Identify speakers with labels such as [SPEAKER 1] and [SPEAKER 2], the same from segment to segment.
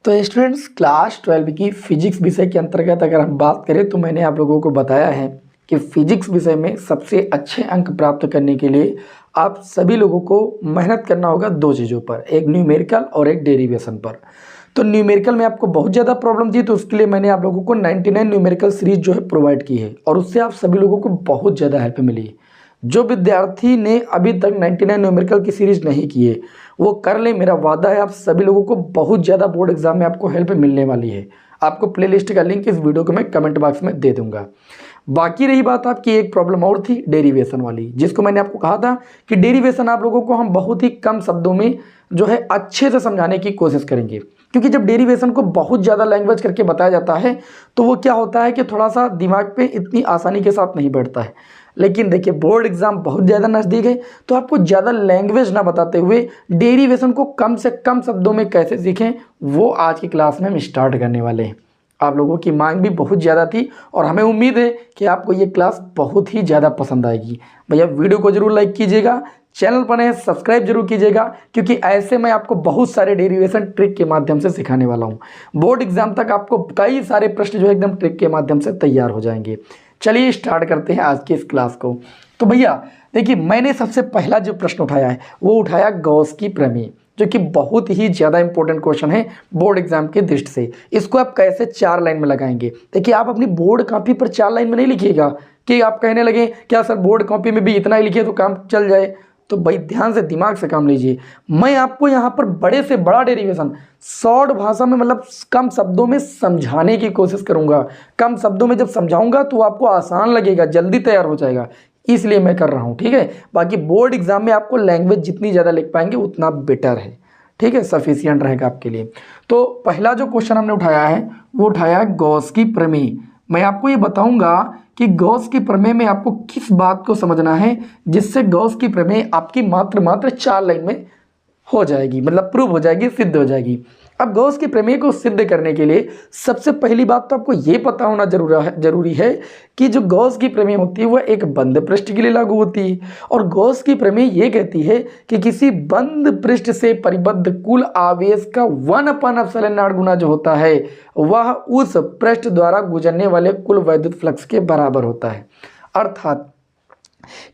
[SPEAKER 1] तो students class 12 की physics विषय के अंतर्गत अगर हम बात करें तो मैंने आप लोगों को बताया है कि फिजिक्स विषय में सबसे अच्छे अंक प्राप्त करने के लिए आप सभी लोगों को मेहनत करना होगा दो चीज़ों पर, एक न्यूमेरिकल और एक डेरिवेशन पर। तो न्यूमेरिकल में आपको बहुत ज़्यादा प्रॉब्लम थी तो उसके लिए मैंने आप लोगों को 99 न्यूमेरिकल सीरीज जो है प्रोवाइड की है और उससे आप सभी लोगों को बहुत ज़्यादा हेल्प मिली। जो विद्यार्थी ने अभी तक 99 न्यूमेरिकल की सीरीज नहीं की है वो कर ले, मेरा वादा है आप सभी लोगों को बहुत ज़्यादा बोर्ड एग्जाम में आपको हेल्प मिलने वाली है। आपको प्लेलिस्ट का लिंक इस वीडियो को मैं कमेंट बॉक्स में दे दूंगा। बाकी रही बात आपकी एक प्रॉब्लम और थी डेरिवेशन वाली, जिसको मैंने आपको कहा था कि डेरिवेशन आप लोगों को हम बहुत ही कम शब्दों में जो है अच्छे से समझाने की कोशिश करेंगे, क्योंकि जब डेरिवेशन को बहुत ज़्यादा लैंग्वेज करके बताया जाता है तो वो क्या होता है कि थोड़ा सा दिमाग पे इतनी आसानी के साथ नहीं बैठता है। लेकिन देखिए बोर्ड एग्जाम बहुत ज़्यादा नज़दीक है तो आपको ज़्यादा लैंग्वेज ना बताते हुए डेरिवेशन को कम से कम शब्दों में कैसे सीखें वो आज की क्लास में हम स्टार्ट करने वाले हैं। आप लोगों की मांग भी बहुत ज़्यादा थी और हमें उम्मीद है कि आपको ये क्लास बहुत ही ज़्यादा पसंद आएगी। भैया वीडियो को जरूर लाइक कीजिएगा, चैनल पर नए सब्सक्राइब जरूर कीजिएगा, क्योंकि ऐसे मैं आपको बहुत सारे डेरिवेशन ट्रिक के माध्यम से सिखाने वाला हूँ। बोर्ड एग्जाम तक आपको कई सारे प्रश्न जो है एकदम ट्रिक के माध्यम से तैयार हो जाएंगे। चलिए स्टार्ट करते हैं आज की इस क्लास को। तो भैया देखिए मैंने सबसे पहला जो प्रश्न उठाया है वो उठाया गॉस की प्रमेय, जो कि बहुत ही ज़्यादा इंपॉर्टेंट क्वेश्चन है बोर्ड एग्जाम के दृष्टि से। इसको आप कैसे 4 लाइन में लगाएंगे। देखिए आप अपनी बोर्ड कॉपी पर 4 लाइन में नहीं लिखिएगा कि आप कहने लगे क्या सर बोर्ड कॉपी में भी इतना ही लिखिए तो काम चल जाए। तो भाई ध्यान से दिमाग से काम लीजिए। मैं आपको यहाँ पर बड़े से बड़ा डेरिवेशन शॉर्ट भाषा में मतलब कम शब्दों में समझाने की कोशिश करूँगा। कम शब्दों में जब समझाऊंगा तो आपको आसान लगेगा, जल्दी तैयार हो जाएगा, इसलिए मैं कर रहा हूँ। ठीक है, बाकी बोर्ड एग्जाम में आपको लैंग्वेज जितनी ज़्यादा लिख पाएंगे उतना बेटर है। ठीक है, सफिशियंट रहेगा आपके लिए। तो पहला जो क्वेश्चन हमने उठाया है वो उठाया गॉस की प्रमेय। मैं आपको ये बताऊंगा कि गॉस की प्रमेय में आपको किस बात को समझना है जिससे गॉस की प्रमेय आपकी मात्र 4 लाइन में हो जाएगी, मतलब प्रूव हो जाएगी, सिद्ध हो जाएगी। अब गॉस की प्रमेय को सिद्ध करने के लिए सबसे पहली बात तो आपको ये पता होना जरूरी है कि जो गॉस की प्रमेय होती है वह एक बंद पृष्ठ के लिए लागू होती है। और गॉस की प्रमेय ये कहती है कि किसी बंद पृष्ठ से परिबद्ध कुल आवेश का 1/ε0 गुना जो होता है वह उस पृष्ठ द्वारा गुजरने वाले कुल वैद्युत फ्लक्स के बराबर होता है। अर्थात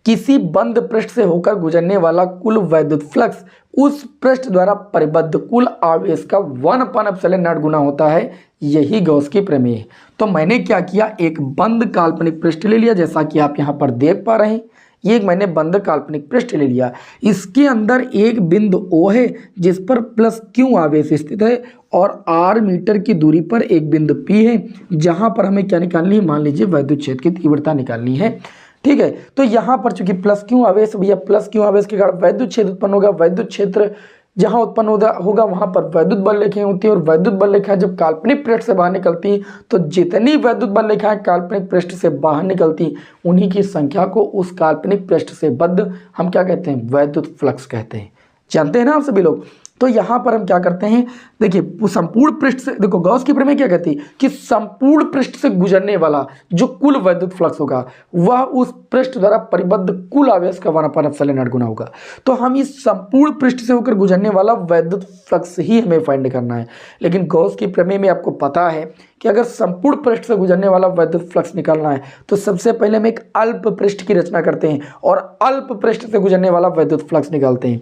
[SPEAKER 1] किसी बंद पृष्ठ से होकर गुजरने वाला कुल वैद्युत फ्लक्स उस पृष्ठ द्वारा परिबद्ध कुल आवेश का 1/ε0 गुना होता है। यही गॉस की प्रमेय है। तो मैंने क्या किया, एक बंद काल्पनिक पृष्ठ ले लिया, जैसा कि आप यहाँ पर देख पा रहे हैं। ये मैंने बंद काल्पनिक पृष्ठ ले लिया, इसके अंदर एक बिंदु O है जिस पर +Q आवेश स्थित है और R मीटर की दूरी पर एक बिंदु P है जहां पर हमें क्या निकालनी है, मान लीजिए वैद्युत क्षेत्र की तीव्रता निकालनी है। ठीक है, तो यहाँ पर चूंकि +Q आवेश, भैया +Q आवेश के कारण वैद्युत क्षेत्र उत्पन्न होगा। वैद्युत क्षेत्र जहाँ उत्पन्न होगा वहाँ पर वैद्युत बल रेखाएं होती है और वैद्युत बल रेखाएं जब काल्पनिक पृष्ठ से बाहर निकलती हैं तो जितनी वैद्युत बल रेखाएं काल्पनिक पृष्ठ से बाहर निकलती उन्हीं की संख्या को उस काल्पनिक पृष्ठ से बद्ध हम क्या कहते हैं, वैद्युत फ्लक्स कहते हैं। जानते हैं ना आप सभी लोग। तो यहाँ पर हम क्या करते हैं, देखिए संपूर्ण पृष्ठ से, देखो गॉस की प्रमेय क्या कहती है कि संपूर्ण पृष्ठ से गुजरने वाला जो कुल वैद्युत फ्लक्स होगा वह उस पृष्ठ द्वारा परिबद्ध कुल आवेश का 1/ε0 गुना होगा। तो हम इस संपूर्ण पृष्ठ से होकर गुजरने वाला वैद्युत फ्लक्स ही हमें फाइंड करना है। लेकिन गॉस की प्रमेय में आपको पता है कि अगर संपूर्ण पृष्ठ से गुजरने वाला वैद्युत फ्लक्स निकालना है तो सबसे पहले हम एक अल्प पृष्ठ की रचना करते हैं और अल्प पृष्ठ से गुजरने वाला वैद्युत फ्लक्स निकालते हैं।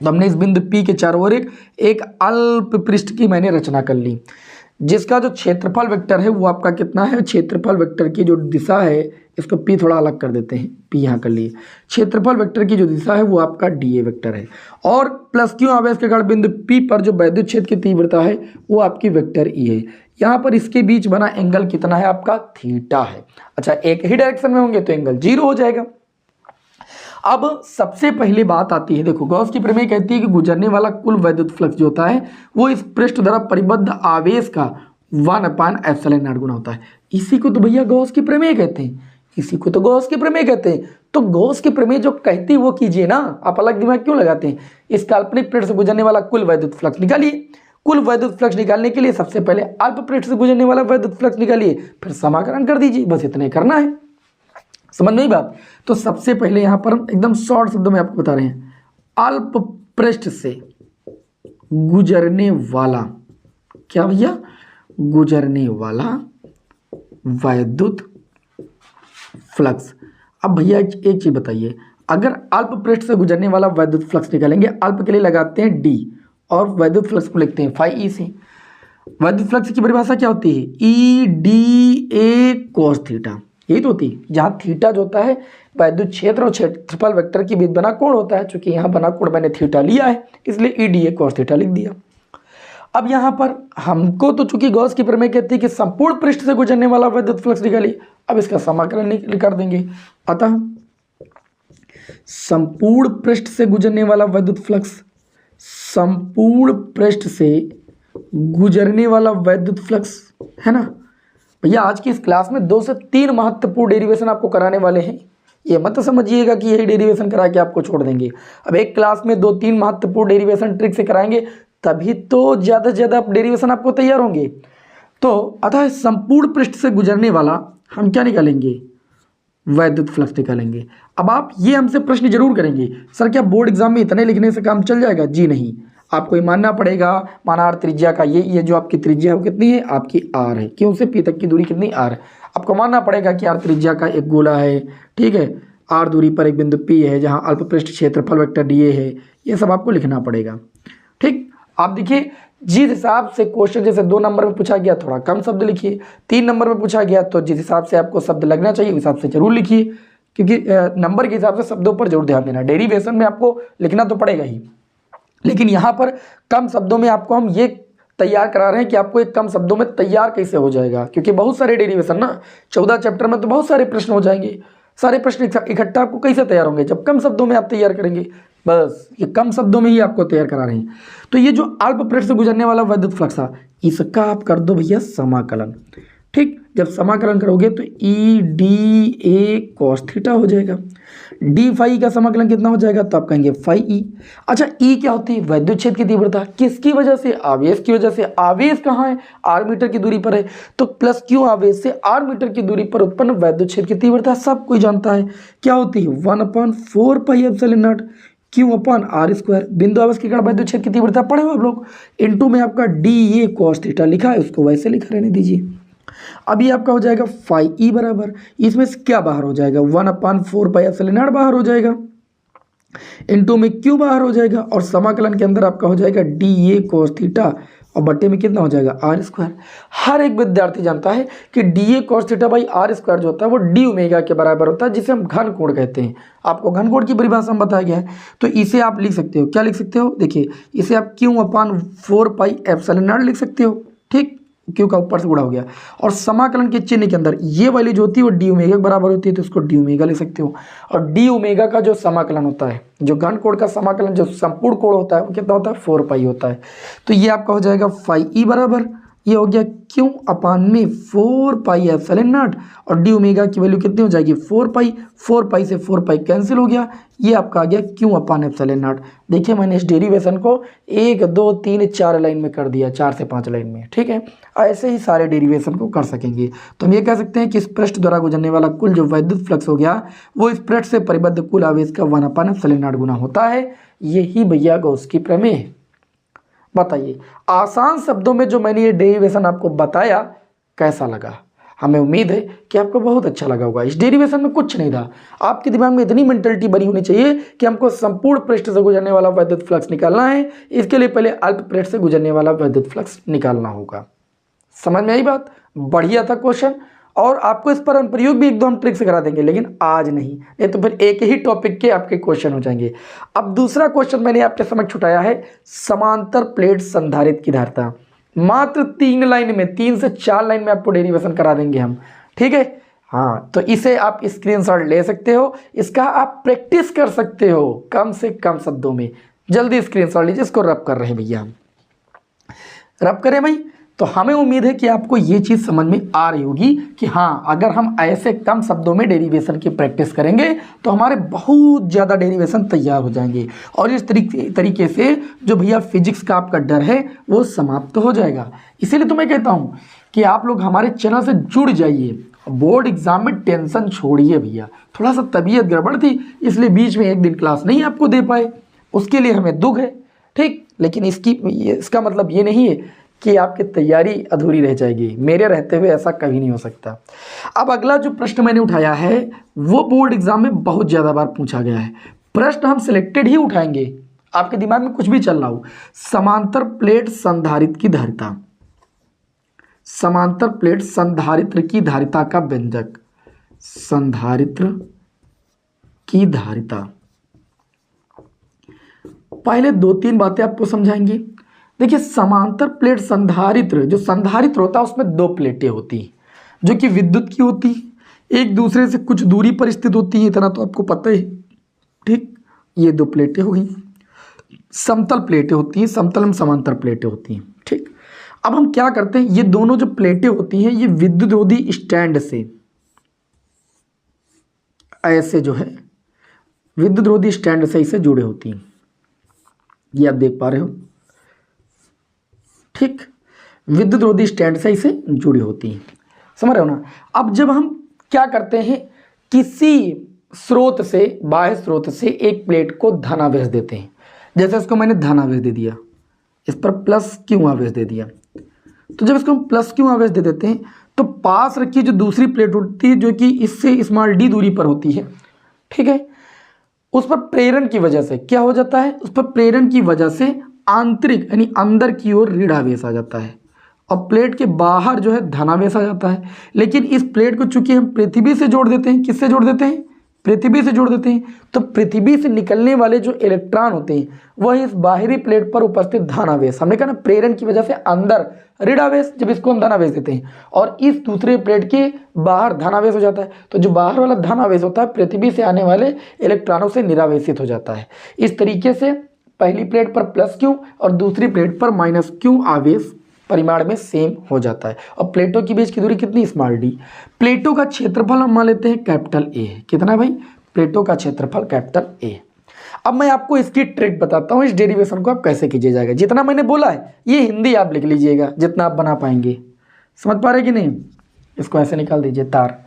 [SPEAKER 1] तो हमने इस बिंदु P के चारों ओर एक अल्प पृष्ठ की मैंने रचना कर ली, जिसका जो क्षेत्रफल वेक्टर है वो आपका कितना है, क्षेत्रफल वेक्टर की जो दिशा है, इसको P थोड़ा अलग कर देते हैं, P यहाँ कर लिए। क्षेत्रफल वेक्टर की जो दिशा है वो आपका dA वेक्टर है और +Q आवेश के कारण बिंदु P पर जो वैद्युत क्षेत्र की तीव्रता है वो आपकी वेक्टर E है। यहाँ पर इसके बीच बना एंगल कितना है, आपका थीटा है। अच्छा, एक ही डायरेक्शन में होंगे तो एंगल 0 हो जाएगा। अब सबसे पहली बात आती है, देखो गॉस की प्रमेय कहती है कि गुजरने वाला कुल वैद्युत फ्लक्स जो होता है वो इस पृष्ठ द्वारा परिबद्ध आवेश का 1/ε0 गुना होता है। इसी को तो भैया गॉस की प्रमेय कहते हैं, इसी को तो गॉस की प्रमेय कहते हैं। तो गॉस की प्रमेय जो कहती है वो कीजिए ना, आप अलग दिमाग क्यों लगाते हैं। इस काल्पनिक पृष्ठ से गुजरने वाला कुल वैद्युत फ्लक्स निकालिए। कुल वैद्युत फ्लक्स निकालने के लिए सबसे पहले अल्प पृष्ठ से गुजरने वाला वैद्युत फ्लक्स निकालिए, फिर समाकलन कर दीजिए, बस इतना ही करना है। समझ नहीं बात। तो सबसे पहले यहां पर हम एकदम शॉर्ट शब्दों में आपको बता रहे हैं, अल्प पृष्ठ से गुजरने वाला क्या भैया, गुजरने वाला वैद्युत फ्लक्स। अब भैया एक चीज बताइए, अगर अल्प पृष्ठ से गुजरने वाला वैद्युत फ्लक्स निकालेंगे, अल्प के लिए लगाते हैं डी और वैद्युत फ्लक्स को लिखते हैं फाई ई से। वैद्युत फ्लक्स की परिभाषा क्या होती है, E D A cos theta, यही तो होती है। जहाँ थीटा जो होता है वैद्युत क्षेत्र और क्षेत्रफल वेक्टर के बीच बना कोण होता है। चूंकि यहाँ बना कोण मैंने थीटा लिया है, इसलिए E D A cos theta लिख दिया। अब यहाँ पर हमको तो चूंकि गॉस की प्रमेय कहती है कि संपूर्ण पृष्ठ से गुजरने वाला वैद्युत फ्लक्स निकालिए, अब इसका समाकलन कर देंगे। अतः संपूर्ण पृष्ठ से गुजरने वाला वैद्युत फ्लक्स, संपूर्ण पृष्ठ से गुजरने वाला वैद्युत फ्लक्स, है ना भैया। आज की इस क्लास में 2 से 3 महत्वपूर्ण डेरिवेशन आपको कराने वाले हैं। ये मत समझिएगा कि यही डेरिवेशन करा के आपको छोड़ देंगे। अब एक क्लास में 2-3 महत्वपूर्ण डेरिवेशन ट्रिक से कराएंगे, तभी तो ज़्यादा से ज़्यादा डेरिवेशन आपको तैयार होंगे। तो अतः संपूर्ण पृष्ठ से गुजरने वाला हम क्या निकालेंगे, वैद्युत फ्लक्स निकालेंगे। अब आप ये हमसे प्रश्न जरूर करेंगे, सर क्या बोर्ड एग्जाम में इतने लिखने से काम चल जाएगा? जी नहीं, आपको ये मानना पड़ेगा माना आर त्रिज्या का ये जो आपकी त्रिज्या है वो कितनी है, आपकी आर है। क्यों से पी तक की दूरी कितनी, आर। आपको मानना पड़ेगा कि आर त्रिज्या का एक गोला है, ठीक है। आर दूरी पर एक बिंदु पी है जहाँ अल्प पृष्ठ क्षेत्रफल वेक्टर डीए है। ये सब आपको लिखना पड़ेगा, ठीक। आप देखिए जिस हिसाब से क्वेश्चन जैसे 2 नंबर में पूछा गया थोड़ा कम शब्द लिखिए, 3 नंबर में पूछा गया तो जिस हिसाब से आपको शब्द लगना चाहिए उस हिसाब से जरूर लिखिए, क्योंकि नंबर के हिसाब से शब्दों पर जरूर ध्यान देना। डेरिवेशन में आपको लिखना तो पड़ेगा ही, लेकिन यहाँ पर कम शब्दों में आपको हम ये तैयार करा रहे हैं कि आपको एक कम शब्दों में तैयार कैसे हो जाएगा, क्योंकि बहुत सारे डेरिवेशन ना 14 चैप्टर में तो बहुत सारे प्रश्न हो जाएंगे। सारे प्रश्न इकट्ठा आपको कैसे तैयार होंगे, जब कम शब्दों में आप तैयार करेंगे। बस ये कम शब्दों में ही आपको तैयार करा रहे हैं। तो ये जो अल्प पृष्ठ से गुजरने वाला वैद्युत फ्लक्स है, इसका आप कर दो भैया समाकलन, ठीक। जब समाकलन करोगे तो E D A cos theta हो जाएगा। डी फाई का समाकलन कितना हो जाएगा, तो आप कहेंगे फाई ई। अच्छा ई क्या होती है, वैद्युत क्षेत्र की तीव्रता। किसकी वजह से, आवेश की वजह से। आवेश कहाँ है, आर मीटर की दूरी पर है, तो प्लस क्यू आवेश से आर मीटर की दूरी पर उत्पन्न वैद्युत क्षेत्र की तीव्रता सब कोई जानता है क्या होती है, 1/4 pi epsilon not Q upon R square. बिंदु आवेश के कारण वैद्युत क्षेत्र की तीव्रता पढ़े हो आप लोग, इनटू में आपका डी ए कॉस थीटा लिखा है, उसको वैसे लिखा रहने दीजिए। अब ये आपका हो जाएगा फाई ई बराबर, इसमें से क्या बाहर हो जाएगा, 1/4 पाई एप्सिलॉन नॉट बाहर हो जाएगा, इनटू में क्यू बाहर हो जाएगा, और समाकलन के अंदर आपका हो जाएगा डी ए कॉस थीटा और बट्टे में कितना हो जाएगा, आर स्क्वायर। हर एक विद्यार्थी जानता है कि D A cos theta by R square जो होता है वो डी ओमेगा के बराबर होता है, जिसे हम घन कोण कहते हैं। आपको घन कोण की परिभाषा में बताया गया है, तो इसे आप लिख सकते हो, क्या लिख सकते हो, देखिए इसे आप Q/4 पाई एप्सिलॉन नॉट लिख सकते हो, ठीक। क्यू का ऊपर से गुणा हो गया, और समाकलन के चिन्ह के अंदर ये वाली जो होती है वो डी ओमेगा के बराबर होती है, तो इसको डी ओमेगा लिख सकते हो। और डी ओमेगा का जो समाकलन होता है, जो घन कोण का समाकलन जो संपूर्ण कोण होता है वो कितना होता है, 4 पाई होता है। तो ये आपका हो जाएगा फाई ई बराबर, ये हो गया क्यू अपान में 4 पाई एप्सिलॉन नॉट, और डी ओमेगा की वैल्यू कितनी हो जाएगी, 4 पाई। 4 पाई से 4 पाई कैंसिल हो गया, ये आपका आ गया क्यू अपान एप्सिलॉन नॉट। देखिए मैंने इस डेरिवेशन को 1 2 3 4 लाइन में कर दिया, 4 से 5 लाइन में, ठीक है। ऐसे ही सारे डेरिवेशन को कर सकेंगे। तो हम ये कह सकते हैं कि इस पृष्ठ द्वारा गुजरने वाला कुल जो वैद्युत फ्लक्स हो गया वो इस पृष्ठ से परिबद्ध कुल आवेश का 1/एप्सिलॉन नॉट गुना होता है। यही भैया गॉस की प्रमेय है। बताइए आसान शब्दों में जो मैंने ये डेरिवेशन आपको बताया कैसा लगा। हमें उम्मीद है कि आपको बहुत अच्छा लगा होगा। इस डेरिवेशन में कुछ नहीं था, आपके दिमाग में इतनी मेंटलिटी बनी होनी चाहिए कि हमको संपूर्ण पृष्ठ से गुजरने वाला वैद्युत फ्लक्स निकालना है। इसके लिए पहले अल्प पृष्ठ से गुजरने वाला वैद्युत फ्लक्स निकालना होगा। समझ में आई बात? बढ़िया था क्वेश्चन, और आपको इस पर अनुप्रयोग भी 1-2 हम ट्रिक से करा देंगे, लेकिन आज नहीं तो फिर एक ही टॉपिक के आपके क्वेश्चन हो जाएंगे। अब दूसरा क्वेश्चन मैंने आपके समक्ष उठाया है, समांतर प्लेट संधारित्र की धारिता। मात्र 3 लाइन में, 3 से 4 लाइन में आपको डेरिवेशन करा देंगे हम, ठीक है। हाँ, तो इसे आप स्क्रीनशॉट ले सकते हो, इसका आप प्रैक्टिस कर सकते हो कम से कम शब्दों में। जल्दी स्क्रीनशॉट लीजिए, इसको रब कर रहे हैं भैया हम, रब करें भाई। तो हमें उम्मीद है कि आपको ये चीज़ समझ में आ रही होगी कि हाँ, अगर हम ऐसे कम शब्दों में डेरिवेशन की प्रैक्टिस करेंगे तो हमारे बहुत ज़्यादा डेरिवेशन तैयार हो जाएंगे, और इस तरीके से जो भैया फिजिक्स का आपका डर है वो समाप्त हो जाएगा। इसीलिए तो मैं कहता हूँ कि आप लोग हमारे चैनल से जुड़ जाइए। बोर्ड एग्जाम में टेंशन छोड़िए भैया, थोड़ा सा तबीयत गड़बड़ थी इसलिए बीच में 1 दिन क्लास नहीं आपको दे पाए, उसके लिए हमें दुख है, ठीक। लेकिन इसका मतलब ये नहीं है कि आपकी तैयारी अधूरी रह जाएगी। मेरे रहते हुए ऐसा कभी नहीं हो सकता। अब अगला जो प्रश्न मैंने उठाया है वो बोर्ड एग्जाम में बहुत ज़्यादा बार पूछा गया है। प्रश्न हम सिलेक्टेड ही उठाएंगे, आपके दिमाग में कुछ भी चल रहा हो। समांतर प्लेट संधारित्र की धारिता, समांतर प्लेट संधारित्र की धारिता का व्यंजक, संधारित्र की धारिता। पहले 2-3 बातें आपको समझाएंगे। देखिए, समांतर प्लेट संधारित्र, जो संधारित्र होता है उसमें 2 प्लेटें होती हैं जो कि विद्युत की होती है, एक दूसरे से कुछ दूरी पर स्थित होती है, इतना तो आपको पता ही। ठीक, ये 2 प्लेटें हो गई। समतल प्लेटें होती हैं, समतल में समांतर प्लेटें होती हैं। ठीक, अब हम क्या करते हैं, ये दोनों जो प्लेटें होती हैं ये विद्युत रोधी स्टैंड से ऐसे जो है विद्युत रोधी स्टैंड से इसे जुड़े होती हैं, ये आप देख पा रहे हो। ठीक, विद्युत रोधी स्टैंड से इसे जुड़ी होती हैं, समझ रहे हो ना। अब जब हम क्या करते हैं, किसी स्रोत से, बाह्य स्रोत से एक प्लेट को धनावेश देते हैं, जैसे इसको मैंने धनावेश दे दिया, इस पर प्लस क्यू आवेश दे दिया। तो जब इसको हम प्लस क्यू आवेश दे देते हैं तो पास रखी जो दूसरी प्लेट होती है जो कि इससे स्मॉल डी दूरी पर होती है, ठीक है, उस पर प्रेरण की वजह से क्या हो जाता है, उस पर प्रेरण की वजह से आंतरिक यानी अंदर की ओर ऋण आवेश आ जाता है और प्लेट के बाहर जो है धनावेश आ जाता है। लेकिन इस प्लेट को चूंकि हम पृथ्वी से जोड़ देते हैं, किससे जोड़ देते हैं, पृथ्वी से जोड़ देते हैं, तो पृथ्वी से निकलने वाले जो इलेक्ट्रॉन होते हैं वह इस बाहरी प्लेट पर उपस्थित धनावेश, हमने कहा ना प्रेरण की वजह से अंदर ऋण आवेश, जब इसको हम धनावेश देते हैं और इस दूसरे प्लेट के बाहर धनावेश हो जाता है, तो जो बाहर वाला धनावेश होता है पृथ्वी से आने वाले इलेक्ट्रॉनों से निरावेशित हो जाता है। इस तरीके से पहली प्लेट पर प्लस क्यू और दूसरी प्लेट पर माइनस क्यू आवेश परिमाण में सेम हो जाता है। और प्लेटों के बीच की दूरी कितनी, स्मॉल डी। प्लेटों का क्षेत्रफल हम मान लेते हैं कैपिटल ए है। कितना भाई, प्लेटों का क्षेत्रफल कैपिटल ए। अब मैं आपको इसकी ट्रिक बताता हूँ, इस डेरिवेशन को आप कैसे कीजिए जाएगा। जितना मैंने बोला है ये हिंदी आप लिख लीजिएगा जितना आप बना पाएंगे। समझ पा रहे कि नहीं, इसको ऐसे निकाल दीजिए तार,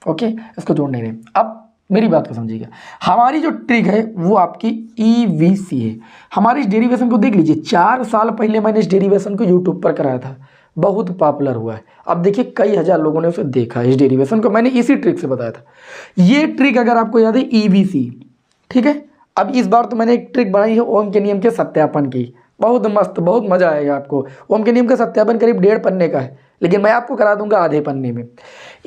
[SPEAKER 1] ओके, इसको जोड़ नहीं रहे। अब मेरी बात को समझिएगा, हमारी जो ट्रिक है वो आपकी EVC है। हमारे इस डेरिवेशन को देख लीजिए, 4 साल पहले मैंने इस डेरिवेशन को यूट्यूब पर कराया था, बहुत पॉपुलर हुआ है। अब देखिए कई हजार लोगों ने उसे देखा है। इस डेरिवेशन को मैंने इसी ट्रिक से बताया था। ये ट्रिक अगर आपको याद है EVC, ठीक है। अब इस बार तो मैंने एक ट्रिक बनाई है ओम के नियम के सत्यापन की, बहुत मस्त, बहुत मजा आएगा आपको। ओम के नियम का सत्यापन करीब 1.5 पन्ने का है, लेकिन मैं आपको करा दूंगा आधे पन्ने में।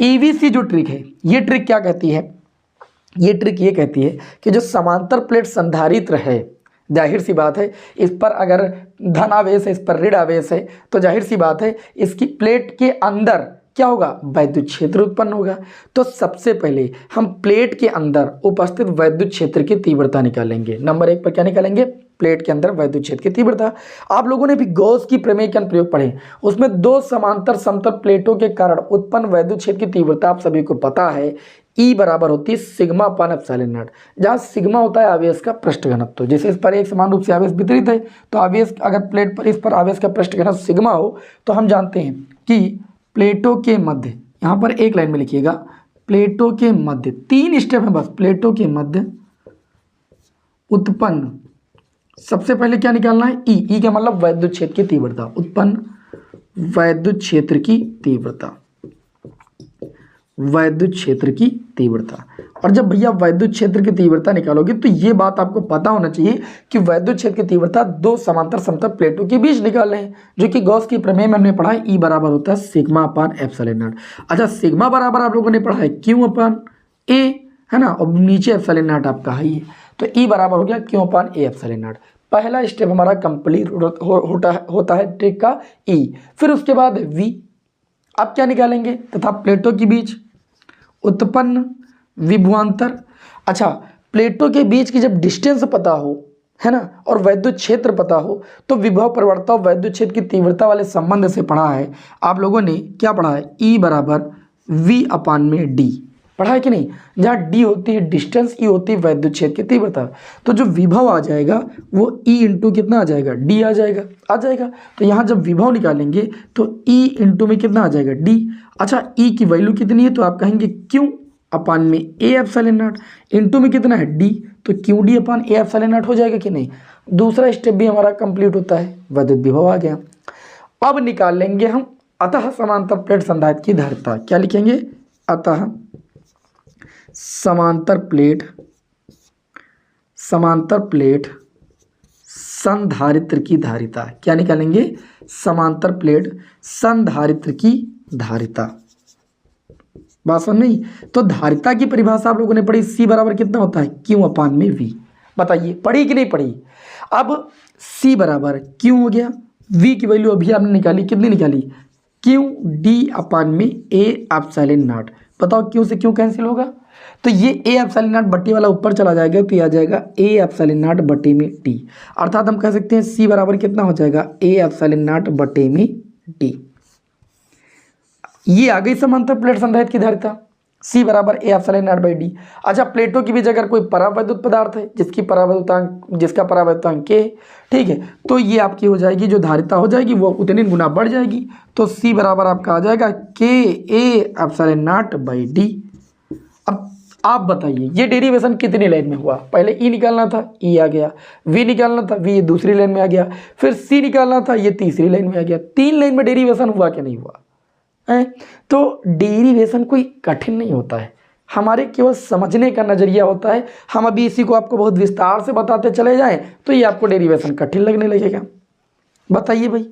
[SPEAKER 1] EVC जो ट्रिक है, ये ट्रिक क्या कहती है, ये ट्रिक ये कहती है कि जो समांतर प्लेट संधारित्र है, जाहिर सी बात है इस पर अगर धन आवेश है, इस पर ऋण आवेश है, तो जाहिर सी बात है इसकी प्लेट के अंदर क्या होगा, वैद्युत क्षेत्र उत्पन्न होगा। तो सबसे पहले हम प्लेट के अंदर उपस्थित वैद्युत क्षेत्र की तीव्रता निकालेंगे। नंबर 1 पर क्या निकालेंगे, प्लेट के अंदर वैद्युत क्षेत्र की तीव्रता। आप लोगों ने भी गॉस की प्रमेय के अनुप्रयोग पढ़े, उसमें 2 समांतर समतल प्लेटों के कारण उत्पन्न वैद्युत क्षेत्र की तीव्रता आप सभी को पता है, E बराबर होती है सिग्मा अपान एप्सिलॉन नॉट, जहाँ सिग्मा होता है आवेश का पृष्ठ घनत्व। जैसे इस पर एक समान रूप से आवेश वितरित है, तो आवेश अगर प्लेट पर, इस पर आवेश का पृष्ठ घनत्व सिग्मा हो, तो हम जानते हैं कि प्लेटों के मध्य, यहाँ पर एक लाइन में लिखिएगा, प्लेटों के मध्य 3 स्टेप है बस, प्लेटों के मध्य उत्पन्न, सबसे पहले क्या निकालना है, ई का मतलब वैद्युत क्षेत्र की तीव्रता, उत्पन्न वैद्युत क्षेत्र की तीव्रता, वैद्युत क्षेत्र की तीव्रता। और जब भैया वैद्युत क्षेत्र की तीव्रता निकालोगे तो ये बात आपको पता होना चाहिए कि वैद्युत क्षेत्र की तीव्रता 2 समांतर समतल प्लेटों के बीच निकाल रहे हैं, जो कि गॉस की प्रमेय में हमने पढ़ा है, E बराबर होता है सिग्मा अपान एप्सिलॉन नॉट। अच्छा, सिग्मा बराबर आप लोगों ने पढ़ा है Q अपान A, है ना, और नीचे एप्सिलॉन नॉट आपका है ही, तो E बराबर हो गया Q upon A epsilon not. पहला स्टेप हमारा कंप्लीट होता है ट्रिक का E। फिर उसके बाद V, आप क्या निकालेंगे, तथा प्लेटों के बीच उत्पन्न विभवांतर। अच्छा, प्लेटों के बीच की जब डिस्टेंस पता हो, है ना, और वैद्युत क्षेत्र पता हो, तो विभव परिवर्तन और वैद्युत क्षेत्र की तीव्रता वाले संबंध से पढ़ा है आप लोगों ने, क्या पढ़ा है, E बराबर V अपान में D, पढ़ा है कि नहीं, जहाँ D होती है डिस्टेंस, E होती है वैद्युत क्षेत्र की तीव्रता। तो जो विभव आ जाएगा वो E इंटू कितना आ जाएगा, D आ जाएगा। तो यहाँ जब विभव निकालेंगे तो E इंटू में कितना आ जाएगा, D। अच्छा, E की वैल्यू कितनी है, तो आप कहेंगे Q अपान में A एप्सिलॉन नॉट, इंटू में कितना है D, तो QD upon A epsilon not हो जाएगा कि नहीं। दूसरा स्टेप भी हमारा कंप्लीट होता है, वैद्युत विभव आ गया। अब निकाल लेंगे हम अतः समांतर प्लेट संधारित्र की धारिता। क्या लिखेंगे? अतः समांतर प्लेट संधारित्र की धारिता। क्या निकालेंगे? समांतर प्लेट संधारित्र की धारिता। बात समझ नहीं? तो धारिता की परिभाषा आप लोगों ने पढ़ी, C बराबर कितना होता है? Q अपान में V। बताइए पढ़ी कि नहीं पढ़ी? अब C बराबर Q हो गया, V की वैल्यू अभी आपने निकाली, कितनी निकाली? Q D अपान में A एप्सिलॉन नॉट। बताओ Q से Q कैंसिल होगा, तो ये A एप्सिलॉन नॉट बट्टी वाला ऊपर चला जाएगा, तो ये आ जाएगा A एप्सिलॉन नॉट बट्टी में D। अर्थात हम कह सकते हैं C बराबर कितना हो जाएगा? A एप्सिलॉन नॉट बट्टी में D। ये आ गई समांतर प्लेट संधारित्र की धारिता, C बराबर A epsilon not by D। अच्छा, प्लेटों की बीच अगर कोई परावैद्युत पदार्थ है जिसका परावैद्युतांक K, ठीक है, तो ये आपकी हो जाएगी, जो धारिता हो जाएगी वो उतनी गुना बढ़ जाएगी। तो C बराबर आपका आ जाएगा K A epsilon not by D। अब आप बताइए ये डेरिवेशन कितनी लाइन में हुआ? पहले E निकालना था, E आ गया, V निकालना था, V ये दूसरी लाइन में आ गया, फिर C निकालना था, ये तीसरी लाइन में आ गया। 3 लाइन में डेरिवेशन हुआ कि नहीं हुआ है? तो डेरिवेशन कोई कठिन नहीं होता है, हमारे केवल समझने का नजरिया होता है। हम अभी इसी को आपको बहुत विस्तार से बताते चले जाएं तो ये आपको डेरिवेशन कठिन लगने लगेगा। बताइए भाई,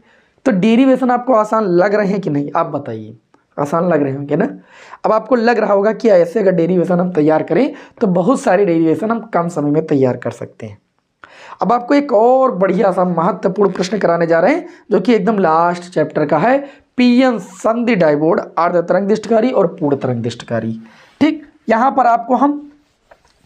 [SPEAKER 1] तो डेरिवेशन आपको आसान लग रहे हैं कि नहीं? आप बताइए, आसान लग रहे होंगे ना? अब आपको लग रहा होगा कि ऐसे अगर डेरिवेशन हम तैयार करें तो बहुत सारे डेरिवेशन हम कम समय में तैयार कर सकते हैं। अब आपको एक और बढ़िया सा महत्वपूर्ण प्रश्न कराने जा रहे हैं जो कि एकदम लास्ट चैप्टर का है, पीएन संधि डायपोल अर्ध तरंग दिष्टकारी और पूर्ण तरंग दिष्टकारी। ठीक, यहां पर आपको हम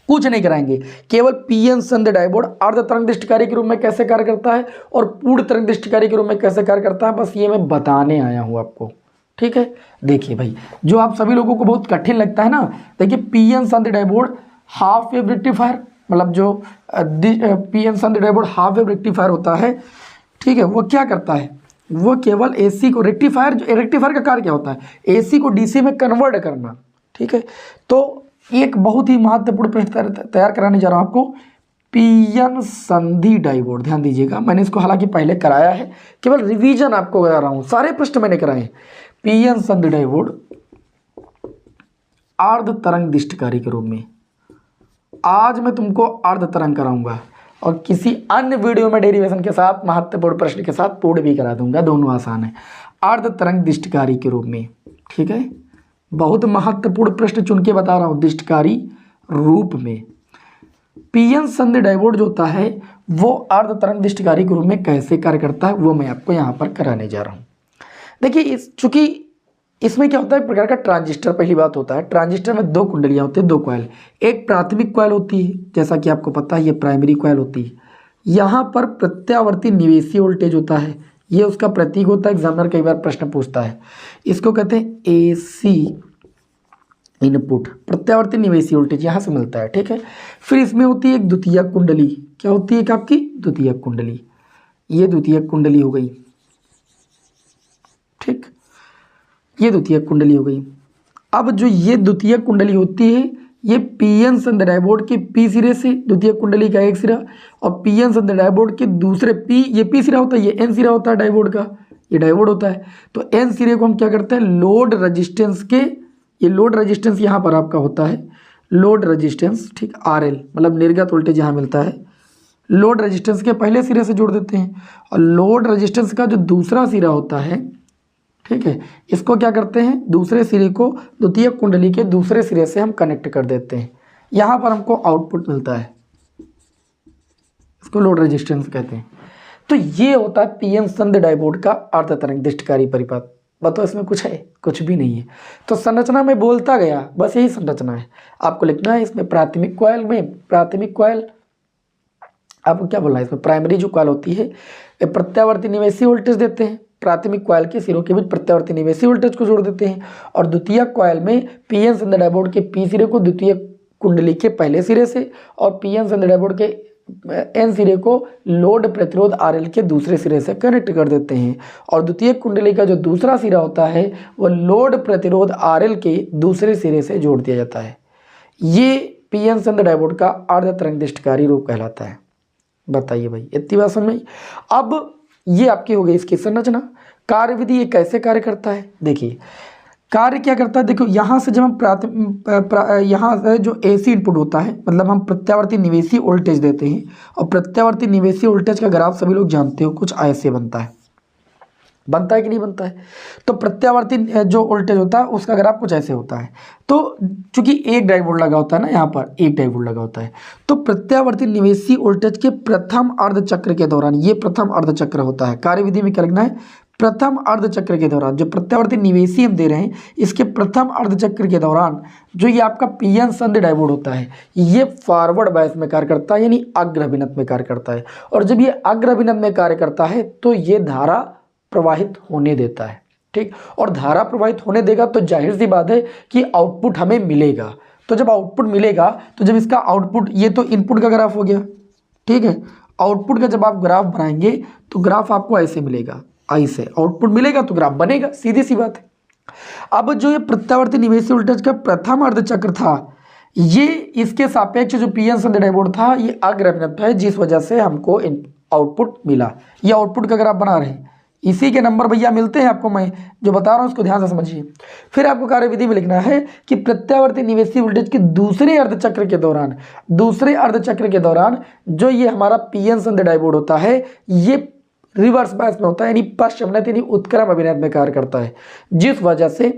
[SPEAKER 1] कुछ नहीं कराएंगे, केवल पीएन संधि डायपोल अर्ध तरंग दिष्टकारी के रूप में कैसे कार्य करता है और पूर्ण तरंग दिष्टकारी के रूप में कैसे कार्य करता है, बस ये मैं बताने आया हूं आपको। ठीक है, देखिए भाई, जो आप सभी लोगों को बहुत कठिन लगता है ना, देखिए पीएन संधि डायपोल हाफ वेव रेक्टिफायर, मतलब जो पीएन संधि डायपोल हाफ वेव रेक्टिफायर होता है, ठीक है, वो क्या करता है? वो केवल एसी को रेक्टिफायर का कार्य क्या होता है? एसी को डीसी में कन्वर्ट करना। ठीक है, तो एक बहुत ही महत्वपूर्ण प्रश्न तैयार कराने जा रहा हूं आपको, पीएन संधि डायपोल। ध्यान दीजिएगा, मैंने इसको हालांकि पहले कराया है, केवल रिवीजन आपको करा रहा हूं, सारे प्रश्न मैंने कराए हैं। पीएन संधि डायपोल अर्ध तरंग दिष्टकारी के रूप में आज मैं तुमको अर्ध तरंग कराऊंगा और किसी अन्य वीडियो में डेरिवेशन के साथ महत्वपूर्ण प्रश्न के साथ पूर्ण भी करा दूंगा, दोनों आसान है। अर्ध तरंग दिष्टकारी के रूप में, ठीक है, बहुत महत्वपूर्ण प्रश्न चुन के बता रहा हूं, दिष्टकारी रूप में पीएन संधि डायपोल जो होता है वो अर्ध तरंग दिष्टकारी के रूप में कैसे कार्य करता है वो मैं आपको यहाँ पर कराने जा रहा हूँ। देखिए, चूंकि इसमें क्या होता है, एक प्रकार का ट्रांजिस्टर पहली बात होता है। ट्रांजिस्टर में 2 कुंडलियां होती है, 2 कॉइल, एक प्राथमिक कॉइल होती है, जैसा कि आपको पता है ये प्राइमरी कॉइल होती है। यहाँ पर प्रत्यावर्ती निवेशी वोल्टेज होता है, ये उसका प्रतीक होता है, एग्जामिनर कई बार प्रश्न पूछता है, इसको कहते हैं एसी इनपुट, प्रत्यावर्ती निवेशी वोल्टेज यहाँ से मिलता है। ठीक है, फिर इसमें होती है एक द्वितीयक कुंडली। क्या होती है? आपकी द्वितीयक कुंडली, ये द्वितीयक कुंडली हो गई। ठीक, ये द्वितीयक कुंडली हो गई। अब जो ये द्वितीयक कुंडली होती है, ये पीएन संधि डायपोल के पी सिरे से, द्वितीयक कुंडली का एक सिरा, और पीएन संधि डायपोल के दूसरे पी, ये पी सिरा होता है, ये एन सिरा होता है डायपोल का, ये डायपोल होता है। तो एन सिरे को हम क्या करते हैं, लोड रजिस्टेंस के, ये लोड रजिस्टेंस यहाँ पर आपका होता है लोड रजिस्टेंस, ठीक, आरएल, मतलब निर्गत वोल्टेज यहाँ मिलता है, लोड रजिस्टेंस के पहले सिरे से जोड़ देते हैं, और लोड रजिस्टेंस का जो दूसरा सिरा होता है, ठीक है, इसको क्या करते हैं, दूसरे सिरे को द्वितीयक कुंडली के दूसरे सिरे से हम कनेक्ट कर देते हैं। यहाँ पर हमको आउटपुट मिलता है, इसको लोड रेजिस्टेंस कहते हैं। तो ये होता है पीएन संधि डायपोल का अर्ध तरंग दिष्टकारी परिपथ। बताओ इसमें कुछ है? कुछ भी नहीं है। तो संरचना में बोलता गया, बस यही संरचना है, आपको लिखना है। इसमें प्राथमिक कॉइल आपको क्या बोलना है, इसमें प्राइमरी जो कॉइल होती है प्रत्यावर्ती निवेशी वोल्टेज देते हैं, प्राथमिक कॉइल के सिरों के बीच प्रत्यावर्ती निवेशी वोल्टेज को जोड़ देते हैं, और द्वितीयक कॉइल में पीएन संधि डायपोल के पी सिरे को द्वितीयक कुंडली के पहले सिरे से, और पीएन संधि डायपोल के एन सिरे को लोड प्रतिरोध आरएल के दूसरे सिरे से कनेक्ट कर देते हैं, और द्वितीयक कुंडली का जो दूसरा सिरा होता है वो लोड प्रतिरोध आरएल के दूसरे सिरे से जोड़ दिया जाता है। ये पीएन संधि डायपोल का अर्ध तरंग दिष्टकारी रूप कहलाता है। बताइए भाई, इतनी बात समझ में? अब ये आपकी हो गई इसकी संरचना। कार्यविधि ये कैसे कार्य करता है, देखिए कार्य क्या करता है। देखो यहाँ से जब हम यहाँ से जो एसी इनपुट होता है, मतलब हम प्रत्यावर्ती निवेशी वोल्टेज देते हैं, और प्रत्यावर्ती निवेशी वोल्टेज का ग्राफ सभी लोग जानते हो कुछ ऐसे बनता है कि नहीं बनता है। तो प्रत्यावर्ती जो वोल्टेज होता है उसका ग्राफ कुछ ऐसे होता है। तो चूंकि एक डायोड लगा होता है ना, यहाँ पर एक डायोड लगा होता है, तो प्रत्यावर्ती निवेशी वोल्टेज के प्रथम अर्धचक्र के दौरान, ये प्रथम अर्धचक्र होता है, कार्यविधि में क्या लिखना है, प्रथम अर्धचक्र के दौरान जो प्रत्यावर्ती निवेशी हम दे रहे हैं इसके प्रथम अर्धचक्र के दौरान जो ये आपका पीएन संधि डायोड होता है ये फॉरवर्ड बायस में कार्य करता है, यानी अग्र अभिनत में कार्य करता है। और जब ये अग्र अभिनत में कार्य करता है तो ये धारा प्रवाहित होने देता है, ठीक। और धारा प्रवाहित होने देगा तो जाहिर सी बात है कि आउटपुट हमें मिलेगा। तो जब आउटपुट मिलेगा तो जब इसका आउटपुट, ये तो इनपुट का ग्राफ हो गया, ठीक है। आउटपुट का जब आप ग्राफ बनाएंगे तो ग्राफ आपको ऐसे मिलेगा, ऐसे आउटपुट मिलेगा तो ग्राफ बनेगा, सीधी सी बात है। अब जो ये प्रत्यावर्ती निवेशी वोल्टेज का प्रथम अर्धचक्र था, ये इसके सापेक्ष जो पीएन संधि डायोड था ये अग्र अभिनत है, जिस वजह से हमको आउटपुट मिला। ये आउटपुट का ग्राफ बना रहे हैं, इसी के नंबर भैया मिलते हैं आपको, मैं जो बता रहा हूँ उसको ध्यान से समझिए। फिर आपको कार्यविधि में लिखना है कि प्रत्यावर्ती निवेशी वोल्टेज के दूसरे अर्धचक्र के दौरान जो ये हमारा पीएन संधि डायोड होता है ये रिवर्स बायस में होता है, यानी पश्चिम यानी उत्क्रम अभिनत में कार्य करता है, जिस वजह से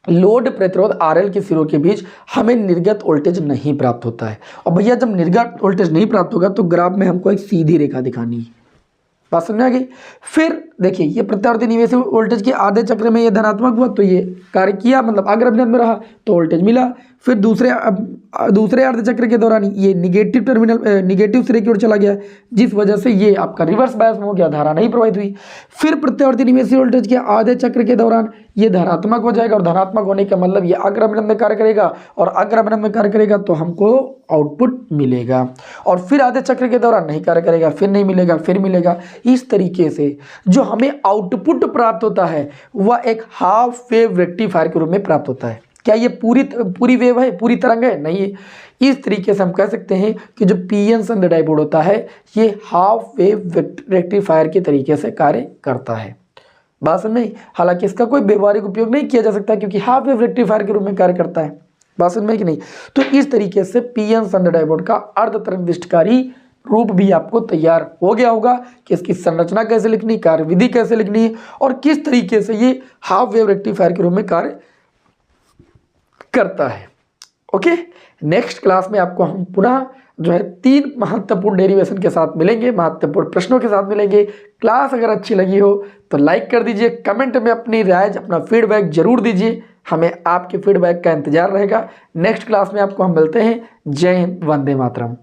[SPEAKER 1] लोड प्रतिरोध RL के सिरों के बीच हमें निर्गत वोल्टेज नहीं प्राप्त होता है। और भैया जब निर्गत वोल्टेज नहीं प्राप्त होगा तो ग्राफ में हमको एक सीधी रेखा दिखानी है, बात समझ आ गई। फिर देखिए ये प्रत्यावर्ती निवेशी वोल्टेज के आधे चक्र में ये धनात्मक हुआ तो ये कार्य किया, मतलब अग्र अभिनत में रहा तो वोल्टेज मिला। फिर दूसरे अर्धचक्र के दौरान ये निगेटिव सिरे की ओर चला गया, जिस वजह से ये आपका रिवर्स बायस में हो गया, धारा नहीं प्रवाहित हुई। फिर प्रत्यावर्ती निवेशी वोल्टेज के आधे चक्र के दौरान ये धनात्मक हो जाएगा, और धनात्मक होने का मतलब ये अग्र अभिनत में कार्य करेगा, और अग्र अभिनत में कार्य करेगा तो हमको आउटपुट मिलेगा। और फिर आधे चक्र के दौरान नहीं कार्य करेगा, फिर नहीं मिलेगा, फिर मिलेगा। इस तरीके से जो हमें आउटपुट प्राप्त होता है वह एक हाफ वेव रेक्टिफायर के रूप में प्राप्त होता है। क्या ये पूरी वेव है, पूरी तरंग है? नहीं है। इस तरीके से हम कह सकते हैं कि जो पीएन संधि डायोड होता है ये हाफ वेव रेक्टिफायर के तरीके से कार्य करता है, बात समझ में। हालांकि इसका कोई व्यवहारिक उपयोग नहीं किया जा सकता क्योंकि हाफ वेव रेक्टिफायर के रूप में कार्य करता है, बात समझ में कि नहीं। तो इस तरीके से पीएन संधि डायोड का अर्ध तरंगिष्टकारी रूप भी आपको तैयार हो गया होगा कि इसकी संरचना कैसे लिखनी, कार्यविधि कैसे लिखनी है, और किस तरीके से ये हाफ वेव रेक्टिफायर के रूप में कार्य करता है। ओके, नेक्स्ट क्लास में आपको हम पुनः जो है 3 महत्वपूर्ण डेरिवेशन के साथ मिलेंगे, महत्वपूर्ण प्रश्नों के साथ मिलेंगे। क्लास अगर अच्छी लगी हो तो लाइक कर दीजिए, कमेंट में अपनी राय, अपना फीडबैक जरूर दीजिए, हमें आपके फीडबैक का इंतजार रहेगा। नेक्स्ट क्लास में आपको हम मिलते हैं। जय हिंद, वंदे मातरम।